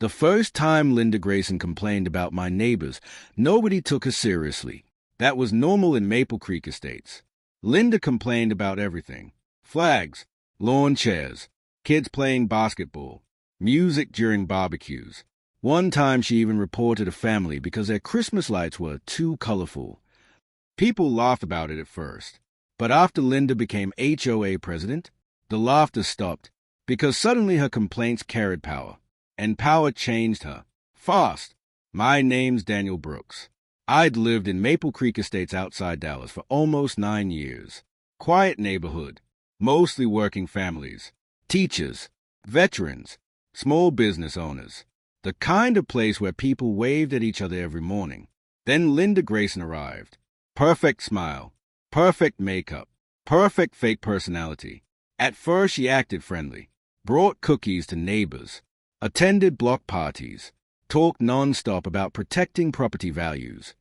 The first time Linda Grayson complained about my neighbors, nobody took her seriously. That was normal in Maple Creek Estates. Linda complained about everything: flags, lawn chairs, kids playing basketball, music during barbecues. One time she even reported a family because their Christmas lights were too colorful. People laughed about it at first, but after Linda became HOA president, the laughter stopped because suddenly her complaints carried power, and power changed her. Fast. My name's Daniel Brooks. I'd lived in Maple Creek Estates outside Dallas for almost 9 years. Quiet neighborhood, mostly working families, teachers, veterans, small business owners. The kind of place where people waved at each other every morning. Then Linda Grayson arrived. Perfect smile, perfect makeup, perfect fake personality. At first she acted friendly, brought cookies to neighbors, attended block parties, talked nonstop about protecting property values.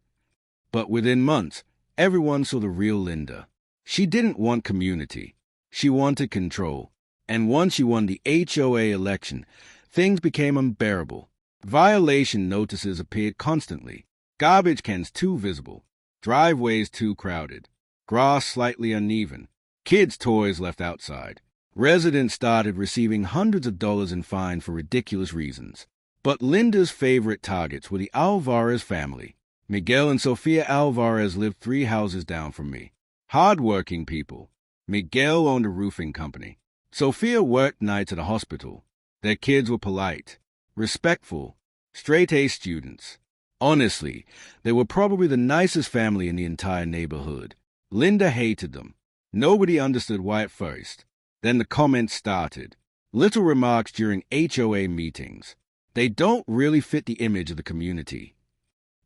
But within months, everyone saw the real Linda. She didn't want community. She wanted control. And once she won the HOA election, things became unbearable. Violation notices appeared constantly. Garbage cans too visible. Driveways too crowded. Grass slightly uneven. Kids' toys left outside. Residents started receiving hundreds of dollars in fines for ridiculous reasons. But Linda's favorite targets were the Alvarez family. Miguel and Sofia Alvarez lived 3 houses down from me. Hard-working people. Miguel owned a roofing company. Sofia worked nights at a hospital. Their kids were polite, respectful, straight-A students. Honestly, they were probably the nicest family in the entire neighborhood. Linda hated them. Nobody understood why at first. Then the comments started. Little remarks during HOA meetings. They don't really fit the image of the community.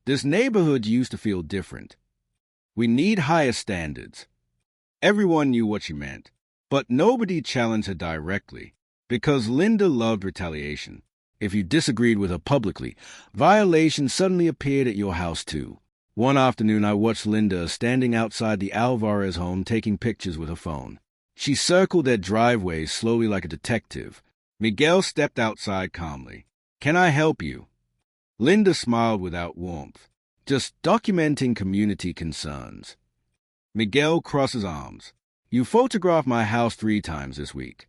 This neighborhood used to feel different. We need higher standards. Everyone knew what she meant, but nobody challenged her directly, because Linda loved retaliation. If you disagreed with her publicly, violations suddenly appeared at your house too. One afternoon I watched Linda standing outside the Alvarez home taking pictures with her phone. She circled their driveway slowly like a detective. Miguel stepped outside calmly. "Can I help you?" Linda smiled without warmth, just documenting community concerns. Miguel crossed his arms. "You photographed my house 3 times this week.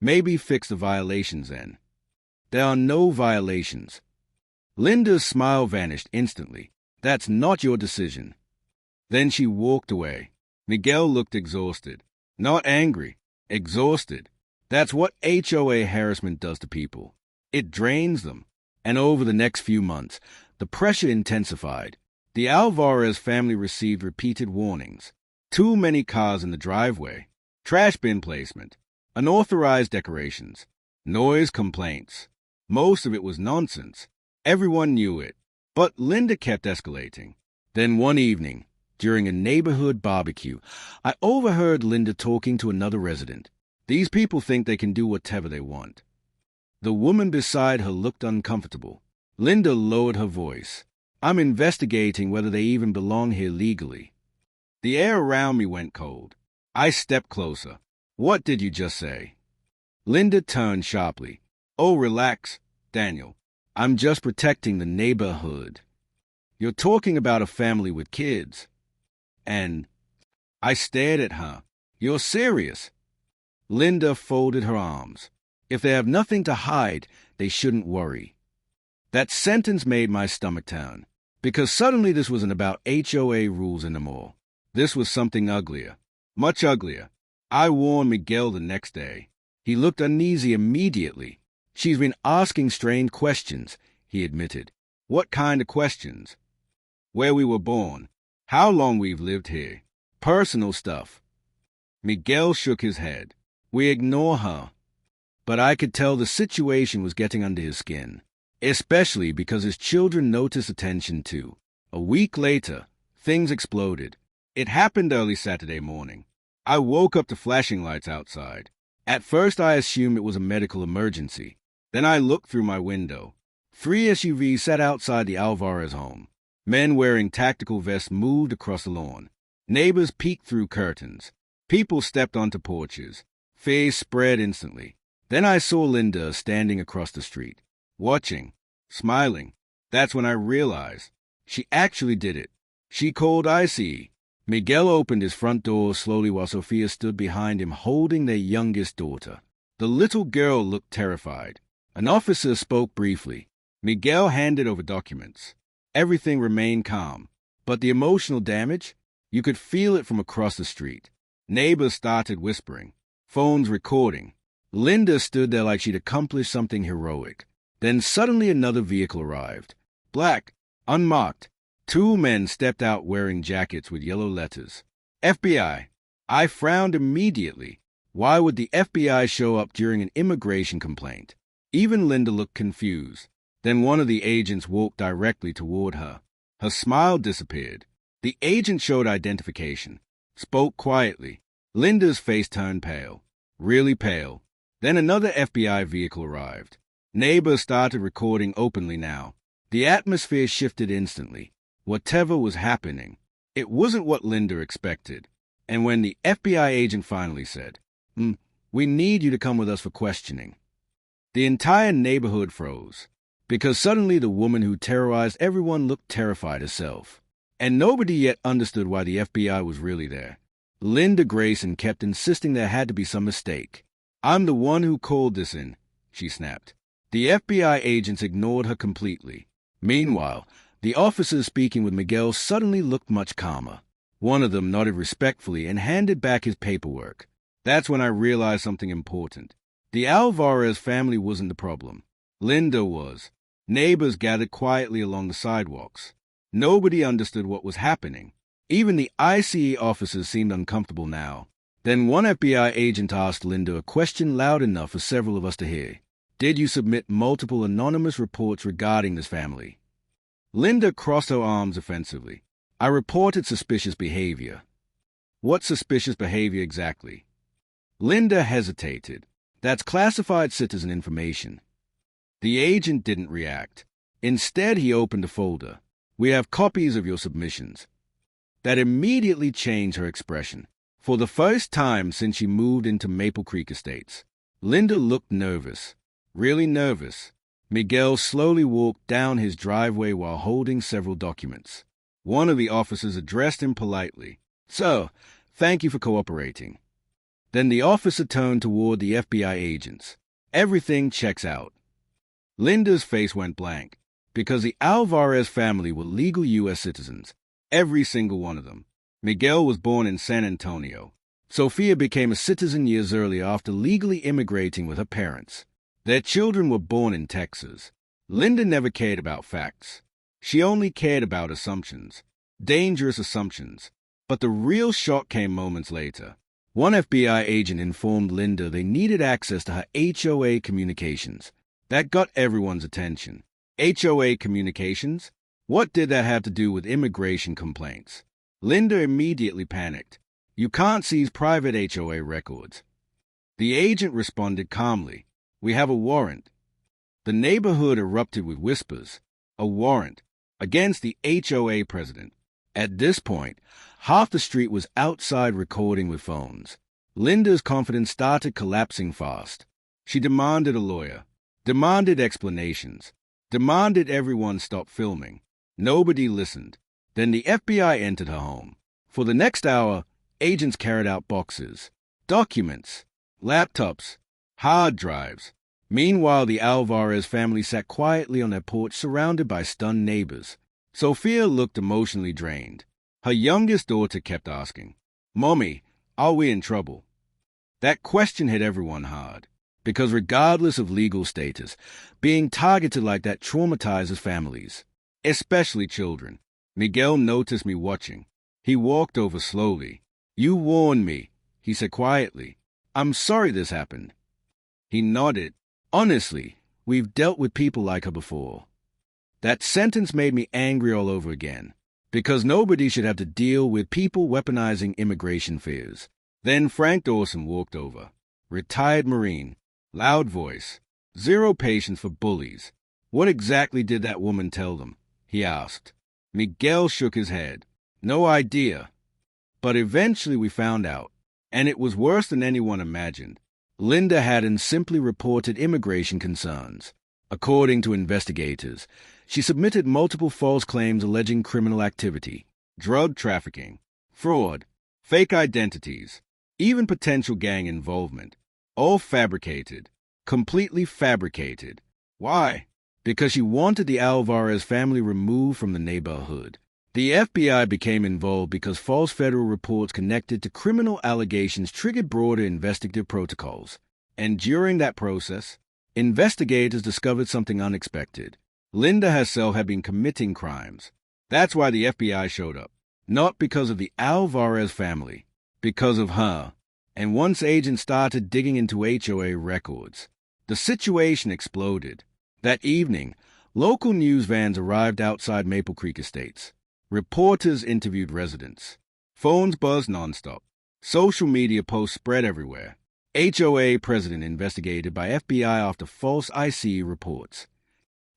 Maybe fix the violations then." "There are no violations." Linda's smile vanished instantly. "That's not your decision." Then she walked away. Miguel looked exhausted. Not angry, exhausted. That's what HOA harassment does to people. It drains them. And over the next few months, the pressure intensified. The Alvarez family received repeated warnings. Too many cars in the driveway. Trash bin placement. Unauthorized decorations. Noise complaints. Most of it was nonsense. Everyone knew it. But Linda kept escalating. Then one evening, during a neighborhood barbecue, I overheard Linda talking to another resident. These people think they can do whatever they want. The woman beside her looked uncomfortable. Linda lowered her voice. "I'm investigating whether they even belong here legally." The air around me went cold. I stepped closer. "What did you just say?" Linda turned sharply. "Oh, relax, Daniel. I'm just protecting the neighborhood. You're talking about a family with kids." And I stared at her. "You're serious?" Linda folded her arms. "If they have nothing to hide, they shouldn't worry." That sentence made my stomach turn, because suddenly this wasn't about HOA rules anymore. This was something uglier, much uglier. I warned Miguel the next day. He looked uneasy immediately. "She's been asking strange questions," he admitted. "What kind of questions?" "Where we were born, how long we've lived here, personal stuff." Miguel shook his head. "We ignore her." But I could tell the situation was getting under his skin, especially because his children noticed attention too. A week later, things exploded. It happened early Saturday morning. I woke up to flashing lights outside. At first I assumed it was a medical emergency. Then I looked through my window. 3 SUVs sat outside the Alvarez home. Men wearing tactical vests moved across the lawn. Neighbors peeked through curtains. People stepped onto porches. Fear spread instantly. Then I saw Linda standing across the street. watching, smiling. That's when I realized she actually did it. She called ICE. Miguel opened his front door slowly while Sophia stood behind him holding their youngest daughter. The little girl looked terrified. An officer spoke briefly. Miguel handed over documents. Everything remained calm. But the emotional damage? You could feel it from across the street. Neighbors started whispering. Phones recording. Linda stood there like she'd accomplished something heroic. Then suddenly another vehicle arrived. Black, unmarked. Two men stepped out wearing jackets with yellow letters. FBI. I frowned immediately. Why would the FBI show up during an immigration complaint? Even Linda looked confused. Then one of the agents walked directly toward her. Her smile disappeared. The agent showed identification, spoke quietly. Linda's face turned pale, really pale. Then another FBI vehicle arrived. Neighbors started recording openly now. The atmosphere shifted instantly. Whatever was happening, it wasn't what Linda expected. And when the FBI agent finally said, "We need you to come with us for questioning," the entire neighborhood froze. Because suddenly the woman who terrorized everyone looked terrified herself. And nobody yet understood why the FBI was really there. Linda Grayson kept insisting there had to be some mistake. "I'm the one who called this in," she snapped. The FBI agents ignored her completely. Meanwhile, the officers speaking with Miguel suddenly looked much calmer. One of them nodded respectfully and handed back his paperwork. That's when I realized something important. The Alvarez family wasn't the problem. Linda was. Neighbors gathered quietly along the sidewalks. Nobody understood what was happening. Even the ICE officers seemed uncomfortable now. Then one FBI agent asked Linda a question loud enough for several of us to hear. "Did you submit multiple anonymous reports regarding this family?" Linda crossed her arms offensively. "I reported suspicious behavior." "What suspicious behavior exactly?" Linda hesitated. "That's classified citizen information." The agent didn't react. Instead, he opened a folder. "We have copies of your submissions." That immediately changed her expression. For the first time since she moved into Maple Creek Estates, Linda looked nervous. Really nervous. Miguel slowly walked down his driveway while holding several documents. One of the officers addressed him politely. "Sir, thank you for cooperating." Then the officer turned toward the FBI agents. "Everything checks out." Linda's face went blank, because the Alvarez family were legal U.S. citizens, every single one of them. Miguel was born in San Antonio. Sophia became a citizen years earlier after legally immigrating with her parents. Their children were born in Texas. Linda never cared about facts. She only cared about assumptions, dangerous assumptions. But the real shock came moments later. One FBI agent informed Linda they needed access to her HOA communications. That got everyone's attention. HOA communications? What did that have to do with immigration complaints? Linda immediately panicked. "You can't seize private HOA records." The agent responded calmly. "We have a warrant." The neighborhood erupted with whispers. A warrant against the HOA president. At this point, half the street was outside recording with phones. Linda's confidence started collapsing fast. She demanded a lawyer, demanded explanations, demanded everyone stop filming. Nobody listened. Then the FBI entered her home. For the next hour, agents carried out boxes, documents, laptops, hard drives. Meanwhile, the Alvarez family sat quietly on their porch surrounded by stunned neighbors. Sophia looked emotionally drained. Her youngest daughter kept asking, "Mommy, are we in trouble?" That question hit everyone hard, because regardless of legal status, being targeted like that traumatizes families, especially children. Miguel noticed me watching. He walked over slowly. "You warned me," he said quietly. "I'm sorry this happened." He nodded. "Honestly, we've dealt with people like her before." That sentence made me angry all over again, because nobody should have to deal with people weaponizing immigration fears. Then Frank Dawson walked over. Retired Marine, loud voice, zero patience for bullies. "What exactly did that woman tell them?" he asked. Miguel shook his head. "No idea." But eventually we found out, and it was worse than anyone imagined. Linda hadn't simply reported immigration concerns. According to investigators, she submitted multiple false claims alleging criminal activity, drug trafficking, fraud, fake identities, even potential gang involvement, all fabricated, completely fabricated. Why? Because she wanted the Alvarez family removed from the neighborhood. The FBI became involved because false federal reports connected to criminal allegations triggered broader investigative protocols. And during that process, investigators discovered something unexpected. Linda herself had been committing crimes. That's why the FBI showed up. Not because of the Alvarez family, because of her. And once agents started digging into HOA records, the situation exploded. That evening, local news vans arrived outside Maple Creek Estates. Reporters interviewed residents. Phones buzzed nonstop. Social media posts spread everywhere. HOA president investigated by FBI after false IC reports.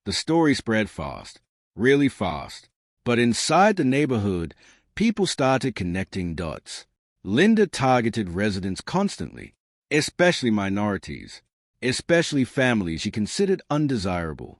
The story spread fast, really fast. But inside the neighborhood, people started connecting dots. Linda targeted residents constantly, especially minorities, especially families she considered undesirable.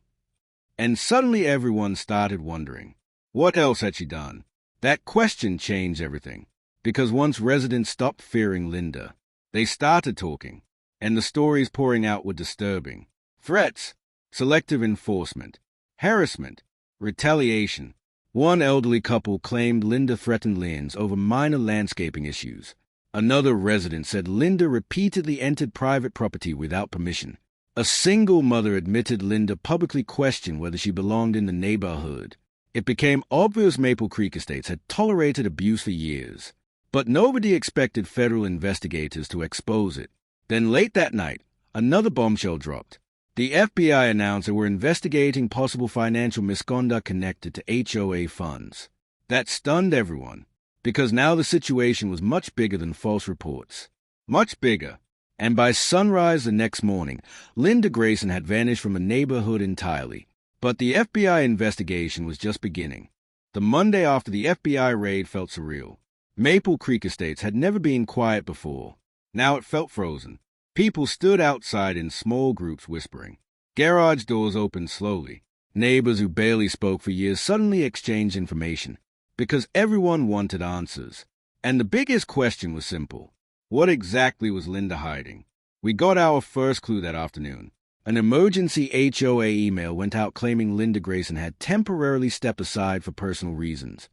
And suddenly everyone started wondering, what else had she done? That question changed everything, because once residents stopped fearing Linda, they started talking, and the stories pouring out were disturbing. Threats, selective enforcement, harassment, retaliation. One elderly couple claimed Linda threatened liens over minor landscaping issues. Another resident said Linda repeatedly entered private property without permission. A single mother admitted Linda publicly questioned whether she belonged in the neighborhood. It became obvious Maple Creek Estates had tolerated abuse for years, but nobody expected federal investigators to expose it. Then late that night, another bombshell dropped. The FBI announced they were investigating possible financial misconduct connected to HOA funds. That stunned everyone, because now the situation was much bigger than false reports. Much bigger. And by sunrise the next morning, Linda Grayson had vanished from the neighborhood entirely. But the FBI investigation was just beginning. The Monday after the FBI raid felt surreal. Maple Creek Estates had never been quiet before. Now it felt frozen. People stood outside in small groups whispering. Garage doors opened slowly. Neighbors who barely spoke for years suddenly exchanged information, because everyone wanted answers. And the biggest question was simple. What exactly was Linda hiding? We got our first clue that afternoon. An emergency HOA email went out claiming Linda Grayson had temporarily stepped aside for personal reasons.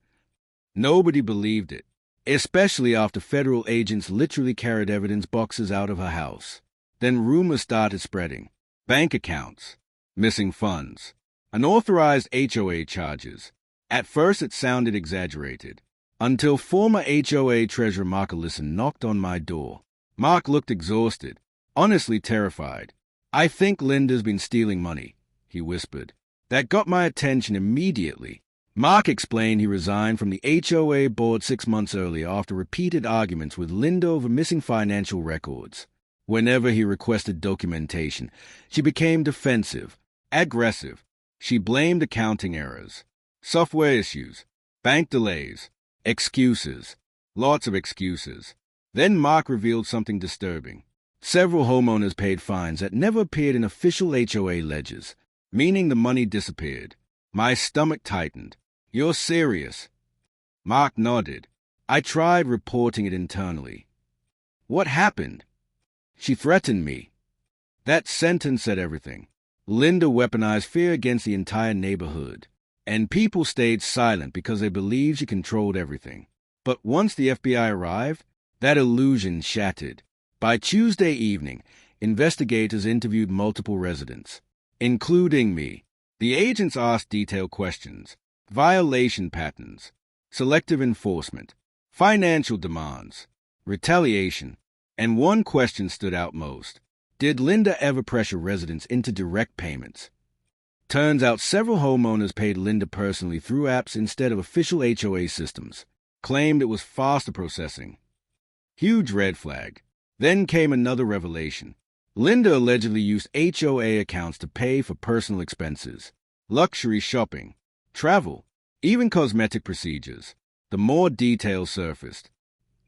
Nobody believed it, especially after federal agents literally carried evidence boxes out of her house. Then rumors started spreading. Bank accounts, missing funds, unauthorized HOA charges. At first it sounded exaggerated, until former HOA treasurer Mark Allison knocked on my door. Mark looked exhausted, honestly terrified. "I think Linda's been stealing money," he whispered. That got my attention immediately. Mark explained he resigned from the HOA board 6 months earlier after repeated arguments with Linda over missing financial records. Whenever he requested documentation, she became defensive, aggressive. She blamed accounting errors, software issues, bank delays, excuses, lots of excuses. Then Mark revealed something disturbing. Several homeowners paid fines that never appeared in official HOA ledgers, meaning the money disappeared. My stomach tightened. "You're serious?" Mark nodded. "I tried reporting it internally." "What happened?" "She threatened me." That sentence said everything. Linda weaponized fear against the entire neighborhood, and people stayed silent because they believed she controlled everything. But once the FBI arrived, that illusion shattered. By Tuesday evening, investigators interviewed multiple residents, including me. The agents asked detailed questions, violation patterns, selective enforcement, financial demands, retaliation, and one question stood out most. Did Linda ever pressure residents into direct payments? Turns out several homeowners paid Linda personally through apps instead of official HOA systems, claimed it was faster processing. Huge red flag. Then came another revelation. Linda allegedly used HOA accounts to pay for personal expenses, luxury shopping, travel, even cosmetic procedures. The more details surfaced,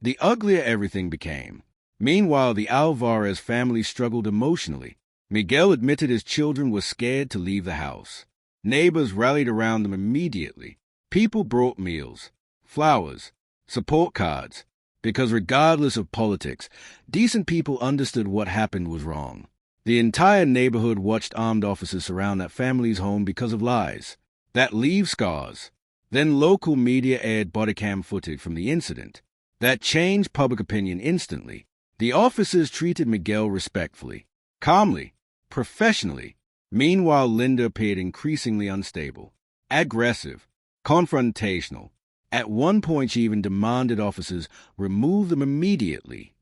the uglier everything became. Meanwhile, the Alvarez family struggled emotionally. Miguel admitted his children were scared to leave the house. Neighbors rallied around them immediately. People brought meals, flowers, support cards, because regardless of politics, decent people understood what happened was wrong. The entire neighborhood watched armed officers surround that family's home because of lies that leave scars. Then local media aired bodycam footage from the incident that changed public opinion instantly. The officers treated Miguel respectfully, calmly, professionally. Meanwhile, Linda appeared increasingly unstable, aggressive, confrontational. At one point, she even demanded officers remove them immediately.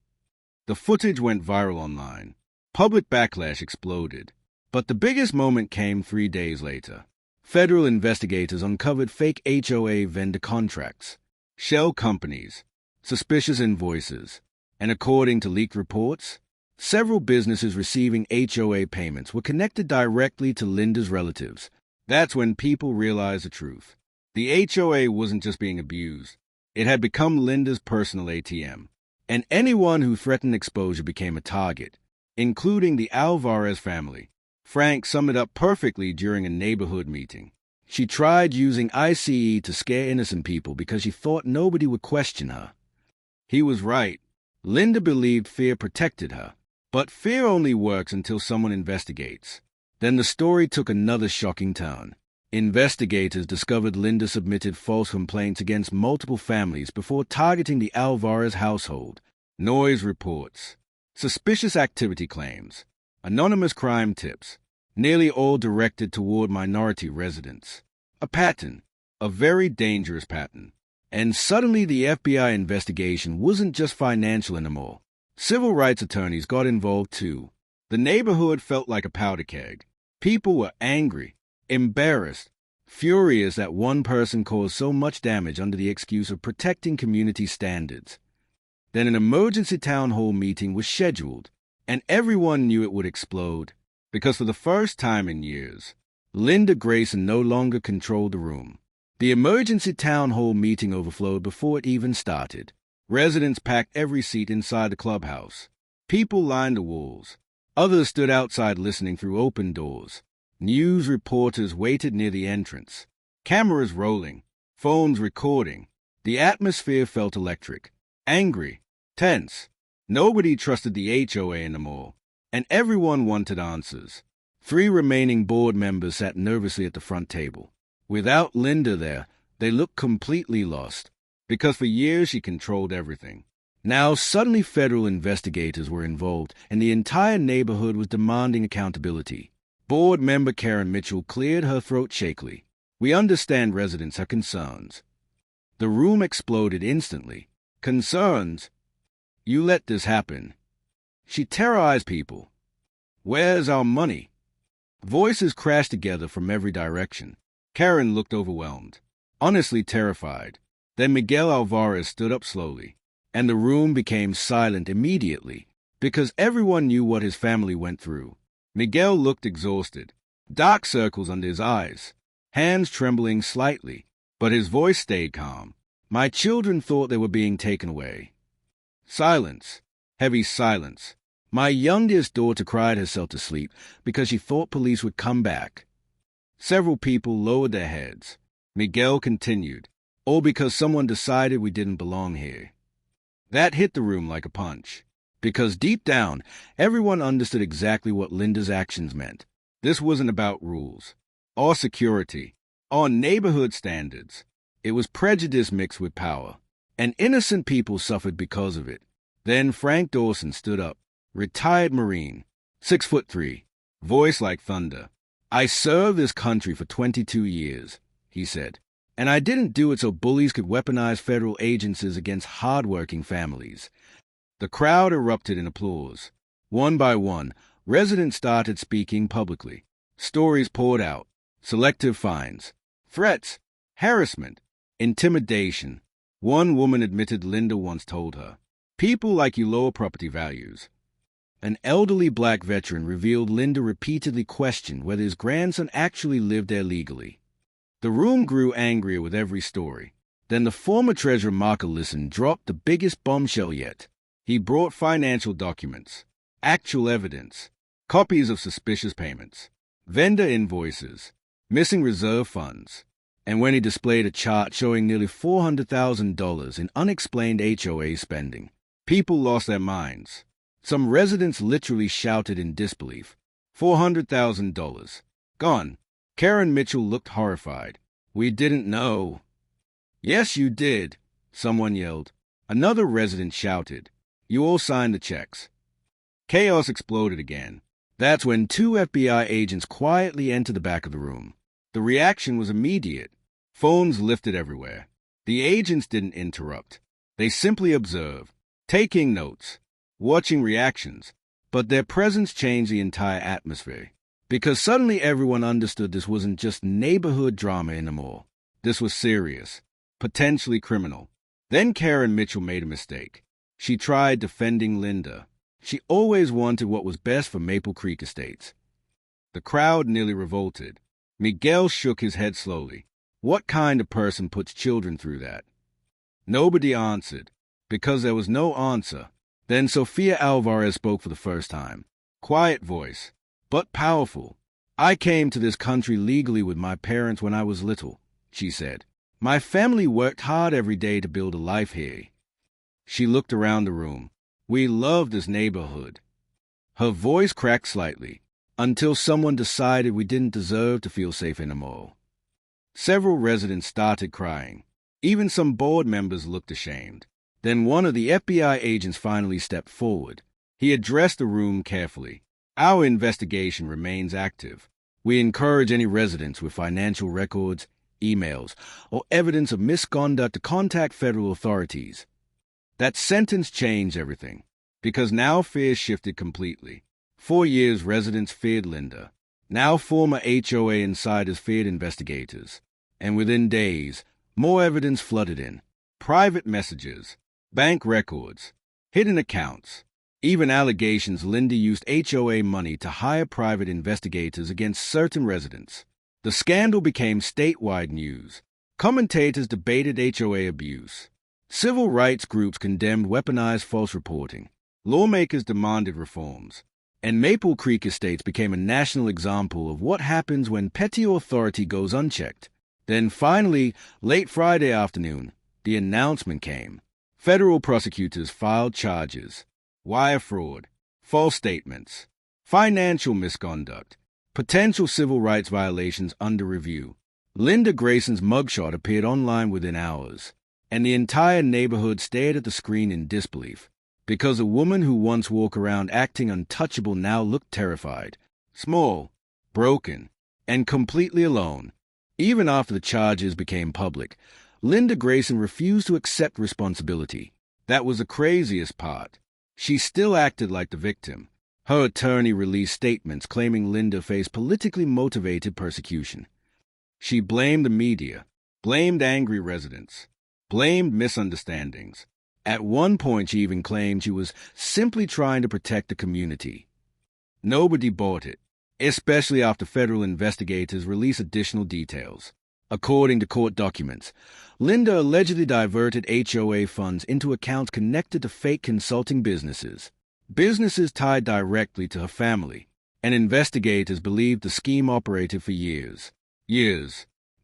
The footage went viral online. Public backlash exploded. But the biggest moment came 3 days later. Federal investigators uncovered fake HOA vendor contracts, shell companies, suspicious invoices, and according to leaked reports, several businesses receiving HOA payments were connected directly to Linda's relatives. That's when people realized the truth. The HOA wasn't just being abused. It had become Linda's personal ATM. And anyone who threatened exposure became a target, including the Alvarez family. Frank summed it up perfectly during a neighborhood meeting. She tried using ICE to scare innocent people because she thought nobody would question her. He was right. Linda believed fear protected her. But fear only works until someone investigates. Then the story took another shocking turn. Investigators discovered Linda submitted false complaints against multiple families before targeting the Alvarez household. Noise reports, suspicious activity claims, anonymous crime tips, nearly all directed toward minority residents. A pattern, a very dangerous pattern. And suddenly the FBI investigation wasn't just financial anymore. Civil rights attorneys got involved too. The neighborhood felt like a powder keg. People were angry, embarrassed, furious that one person caused so much damage under the excuse of protecting community standards. Then an emergency town hall meeting was scheduled, and everyone knew it would explode, because for the first time in years, Linda Grayson no longer controlled the room. The emergency town hall meeting overflowed before it even started. Residents packed every seat inside the clubhouse. People lined the walls. Others stood outside listening through open doors. News reporters waited near the entrance. Cameras rolling, phones recording. The atmosphere felt electric, angry, tense. Nobody trusted the HOA anymore, and everyone wanted answers. 3 remaining board members sat nervously at the front table. Without Linda there, they looked completely lost, because for years she controlled everything. Now suddenly federal investigators were involved, and the entire neighborhood was demanding accountability. Board member Karen Mitchell cleared her throat shakily. We understand residents have concerns. The room exploded instantly. Concerns? You let this happen. She terrorized people. Where's our money? Voices crashed together from every direction. Karen looked overwhelmed, honestly terrified. Then Miguel Alvarez stood up slowly, and the room became silent immediately, because everyone knew what his family went through. Miguel looked exhausted, dark circles under his eyes, hands trembling slightly, but his voice stayed calm. My children thought they were being taken away. Silence, heavy silence. My youngest daughter cried herself to sleep because she thought police would come back. Several people lowered their heads. Miguel continued, all because someone decided we didn't belong here. That hit the room like a punch, because deep down, everyone understood exactly what Linda's actions meant. This wasn't about rules, or security, or neighborhood standards. It was prejudice mixed with power, and innocent people suffered because of it. Then Frank Dawson stood up, retired Marine, 6'3", voice like thunder. I served this country for 22 years, he said, and I didn't do it so bullies could weaponize federal agencies against hardworking families. The crowd erupted in applause. One by one, residents started speaking publicly. Stories poured out, selective fines, threats, harassment, intimidation. One woman admitted Linda once told her, "People like you lower property values." An elderly black veteran revealed Linda repeatedly questioned whether his grandson actually lived there legally. The room grew angrier with every story. Then the former treasurer Mark Ellison dropped the biggest bombshell yet. He brought financial documents, actual evidence, copies of suspicious payments, vendor invoices, missing reserve funds, and when he displayed a chart showing nearly $400,000 in unexplained HOA spending, people lost their minds. Some residents literally shouted in disbelief, $400,000. Gone. Karen Mitchell looked horrified. We didn't know. Yes, you did, someone yelled. Another resident shouted. You all signed the checks. Chaos exploded again. That's when two FBI agents quietly entered the back of the room. The reaction was immediate. Phones lifted everywhere. The agents didn't interrupt. They simply observed, taking notes, watching reactions, but their presence changed the entire atmosphere. Because suddenly everyone understood this wasn't just neighborhood drama anymore. This was serious, potentially criminal. Then Karen Mitchell made a mistake. She tried defending Linda. She always wanted what was best for Maple Creek Estates. The crowd nearly revolted. Miguel shook his head slowly. What kind of person puts children through that? Nobody answered. Because there was no answer. Then Sofia Alvarez spoke for the first time. Quiet voice, but powerful. I came to this country legally with my parents when I was little, she said. My family worked hard every day to build a life here. She looked around the room. We love this neighborhood. Her voice cracked slightly, until someone decided we didn't deserve to feel safe anymore. Several residents started crying. Even some board members looked ashamed. Then one of the FBI agents finally stepped forward. He addressed the room carefully. Our investigation remains active. We encourage any residents with financial records, emails, or evidence of misconduct to contact federal authorities. That sentence changed everything, because now fear shifted completely. 4 years residents feared Linda. Now former HOA insiders feared investigators. And within days, more evidence flooded in. Private messages, bank records, hidden accounts, even allegations Linda used HOA money to hire private investigators against certain residents. The scandal became statewide news. Commentators debated HOA abuse. Civil rights groups condemned weaponized false reporting. Lawmakers demanded reforms. And Maple Creek Estates became a national example of what happens when petty authority goes unchecked. Then finally, late Friday afternoon, the announcement came. Federal prosecutors filed charges. Wire fraud, false statements, financial misconduct, potential civil rights violations under review. Linda Grayson's mugshot appeared online within hours, and the entire neighborhood stared at the screen in disbelief, because a woman who once walked around acting untouchable now looked terrified, small, broken, and completely alone. Even after the charges became public, Linda Grayson refused to accept responsibility. That was the craziest part. She still acted like the victim. Her attorney released statements claiming Linda faced politically motivated persecution. She blamed the media, blamed angry residents, blamed misunderstandings. At one point, she even claimed she was simply trying to protect the community. Nobody bought it, especially after federal investigators released additional details. According to court documents, Linda allegedly diverted HOA funds into accounts connected to fake consulting businesses tied directly to her family, and investigators believed the scheme operated for years.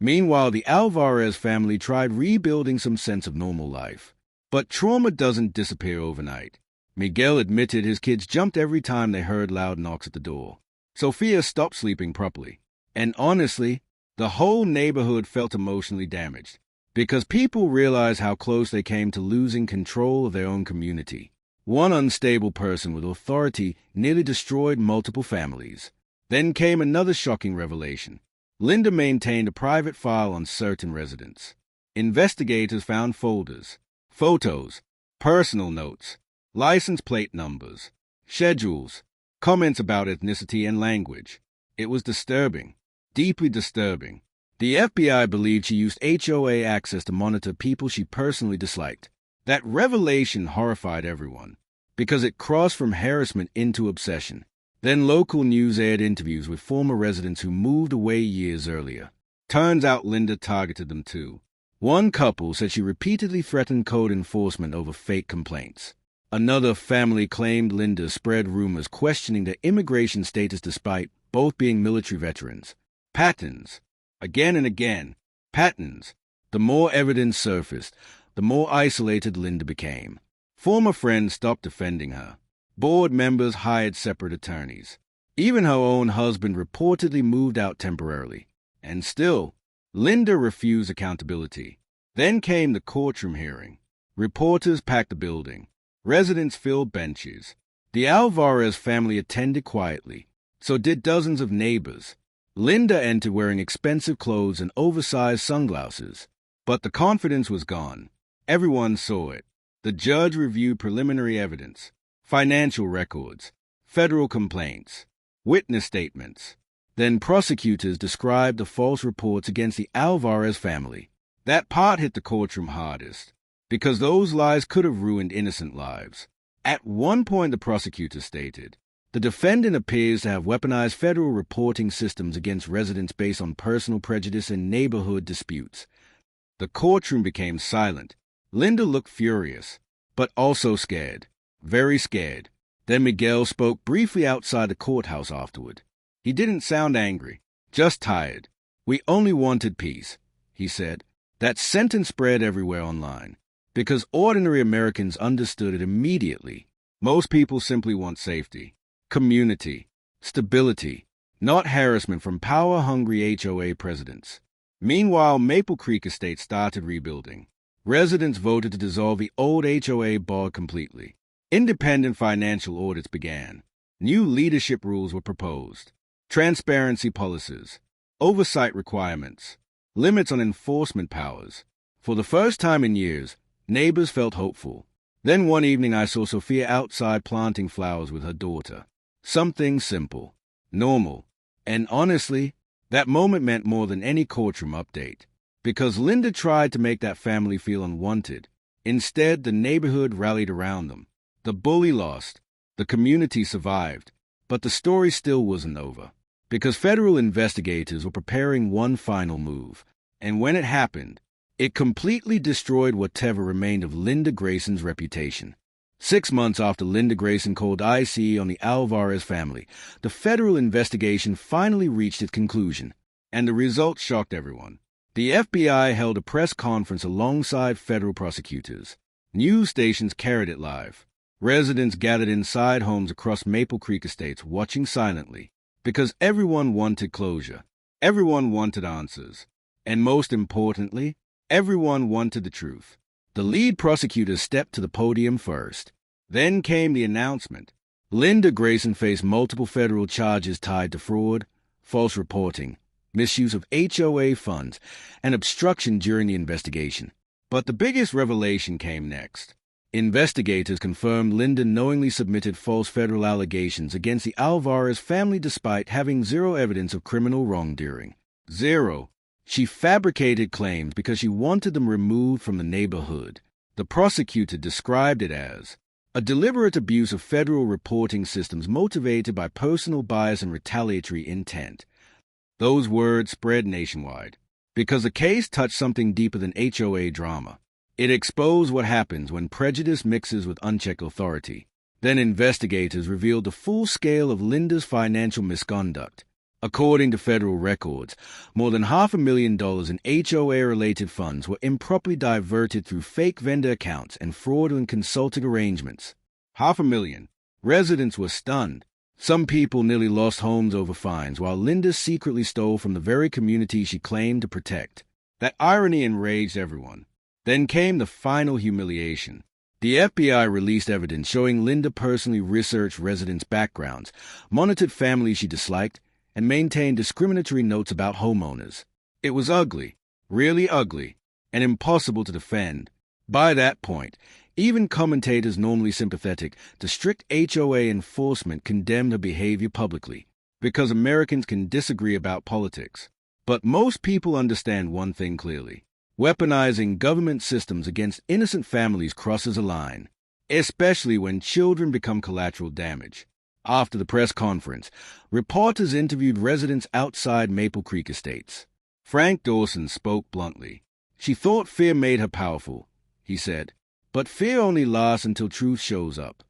Meanwhile, the Alvarez family tried rebuilding some sense of normal life. But trauma doesn't disappear overnight. Miguel admitted his kids jumped every time they heard loud knocks at the door. Sofia stopped sleeping properly. And honestly, the whole neighborhood felt emotionally damaged, because people realized how close they came to losing control of their own community. One unstable person with authority nearly destroyed multiple families. Then came another shocking revelation. Linda maintained a private file on certain residents. Investigators found folders, photos, personal notes, license plate numbers, schedules, comments about ethnicity and language. It was disturbing. Deeply disturbing. The FBI believed she used HOA access to monitor people she personally disliked. That revelation horrified everyone, because it crossed from harassment into obsession. Then local news aired interviews with former residents who moved away years earlier. Turns out Linda targeted them too. One couple said she repeatedly threatened code enforcement over fake complaints. Another family claimed Linda spread rumors questioning their immigration status despite both being military veterans. Patterns. Again and again. Patterns. The more evidence surfaced, the more isolated Linda became. Former friends stopped defending her. Board members hired separate attorneys. Even her own husband reportedly moved out temporarily. And still, Linda refused accountability. Then came the courtroom hearing. Reporters packed the building. Residents filled benches. The Alvarez family attended quietly. So did dozens of neighbors. Linda entered wearing expensive clothes and oversized sunglasses. But the confidence was gone. Everyone saw it. The judge reviewed preliminary evidence, financial records, federal complaints, witness statements. Then prosecutors described the false reports against the Alvarez family. That part hit the courtroom hardest, because those lies could have ruined innocent lives. At one point, the prosecutor stated, the defendant appears to have weaponized federal reporting systems against residents based on personal prejudice and neighborhood disputes. The courtroom became silent. Linda looked furious, but also scared, very scared. Then Miguel spoke briefly outside the courthouse afterward. He didn't sound angry, just tired. We only wanted peace, he said. That sentence spread everywhere online, because ordinary Americans understood it immediately. Most people simply want safety, community, stability, not harassment from power-hungry HOA presidents. Meanwhile, Maple Creek Estate started rebuilding. Residents voted to dissolve the old HOA board completely. Independent financial audits began. New leadership rules were proposed. Transparency policies, oversight requirements, limits on enforcement powers. For the first time in years, neighbors felt hopeful. Then one evening I saw Sophia outside planting flowers with her daughter. Something simple, normal, and honestly, that moment meant more than any courtroom update. Because Linda tried to make that family feel unwanted. Instead, the neighborhood rallied around them. The bully lost. The community survived. But the story still wasn't over. Because federal investigators were preparing one final move. And when it happened, it completely destroyed whatever remained of Linda Grayson's reputation. 6 months after Linda Grayson called ICE on the Alvarez family, the federal investigation finally reached its conclusion. And the results shocked everyone. The FBI held a press conference alongside federal prosecutors. News stations carried it live. Residents gathered inside homes across Maple Creek Estates watching silently. Because everyone wanted closure. Everyone wanted answers. And most importantly, everyone wanted the truth. The lead prosecutor stepped to the podium first. Then came the announcement. Linda Grayson faced multiple federal charges tied to fraud, false reporting, misuse of HOA funds, and obstruction during the investigation. But the biggest revelation came next. Investigators confirmed Linda knowingly submitted false federal allegations against the Alvarez family despite having zero evidence of criminal wrongdoing. Zero. She fabricated claims because she wanted them removed from the neighborhood. The prosecutor described it as a deliberate abuse of federal reporting systems motivated by personal bias and retaliatory intent. Those words spread nationwide because the case touched something deeper than HOA drama. It exposed what happens when prejudice mixes with unchecked authority. Then investigators revealed the full scale of Linda's financial misconduct. According to federal records, more than $500,000 in HOA-related funds were improperly diverted through fake vendor accounts and fraudulent consulting arrangements. $500,000. Residents were stunned. Some people nearly lost homes over fines, while Linda secretly stole from the very community she claimed to protect. That irony enraged everyone. Then came the final humiliation. The FBI released evidence showing Linda personally researched residents' backgrounds, monitored families she disliked, and maintained discriminatory notes about homeowners. It was ugly, really ugly, and impossible to defend. By that point, even commentators normally sympathetic to strict HOA enforcement condemned her behavior publicly, because Americans can disagree about politics. But most people understand one thing clearly. Weaponizing government systems against innocent families crosses a line, especially when children become collateral damage. After the press conference, reporters interviewed residents outside Maple Creek Estates. Frank Dawson spoke bluntly. She thought fear made her powerful, he said. But fear only lasts until truth shows up.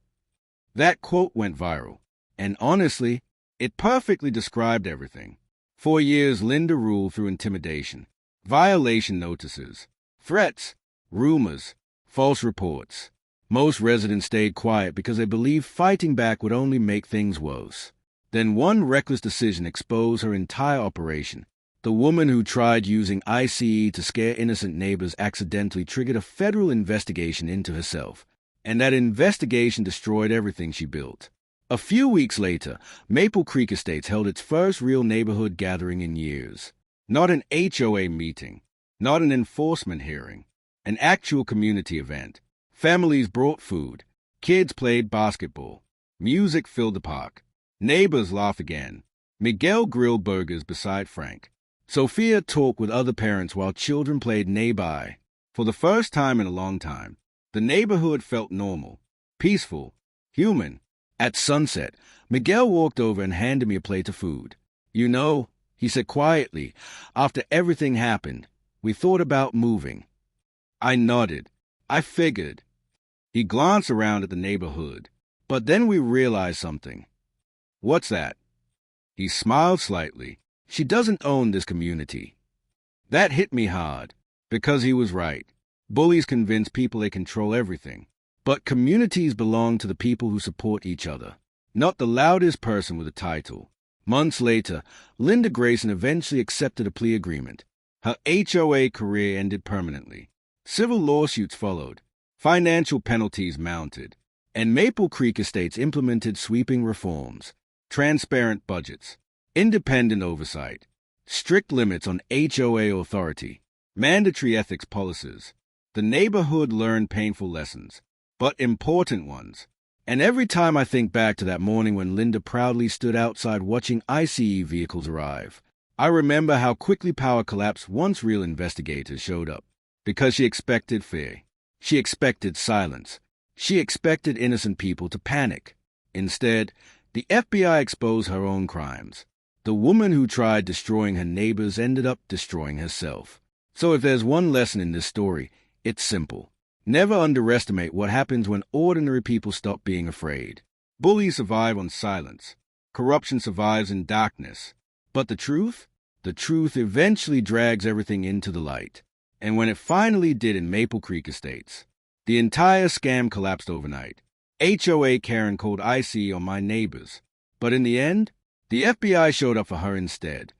That quote went viral, and honestly, it perfectly described everything. For years, Linda ruled through intimidation, violation notices, threats, rumors, false reports. Most residents stayed quiet because they believed fighting back would only make things worse. Then one reckless decision exposed her entire operation. The woman who tried using ICE to scare innocent neighbors accidentally triggered a federal investigation into herself, and that investigation destroyed everything she built. A few weeks later, Maple Creek Estates held its first real neighborhood gathering in years. Not an HOA meeting, not an enforcement hearing, an actual community event. Families brought food, kids played basketball, music filled the park, neighbors laughed again. Miguel grilled burgers beside Frank. Sophia talked with other parents while children played neighbor. For the first time in a long time, the neighborhood felt normal, peaceful, human. At sunset, Miguel walked over and handed me a plate of food. "You know," he said quietly, "after everything happened, we thought about moving." I nodded. I figured. He glanced around at the neighborhood. "But then we realized something." "What's that?" He smiled slightly. "She doesn't own this community." That hit me hard, because he was right. Bullies convince people they control everything. But communities belong to the people who support each other, not the loudest person with a title. Months later, Linda Grayson eventually accepted a plea agreement. Her HOA career ended permanently. Civil lawsuits followed. Financial penalties mounted. And Maple Creek Estates implemented sweeping reforms, transparent budgets, independent oversight, strict limits on HOA authority, mandatory ethics policies. The neighborhood learned painful lessons, but important ones. And every time I think back to that morning when Linda proudly stood outside watching ICE vehicles arrive, I remember how quickly power collapsed once real investigators showed up. Because she expected fear. She expected silence. She expected innocent people to panic. Instead, the FBI exposed her own crimes. The woman who tried destroying her neighbors ended up destroying herself. So if there's one lesson in this story, it's simple. Never underestimate what happens when ordinary people stop being afraid. Bullies survive on silence. Corruption survives in darkness. But the truth? The truth eventually drags everything into the light. And when it finally did in Maple Creek Estates, the entire scam collapsed overnight. HOA Karen called IC on my neighbors. But in the end, the FBI showed up for her instead.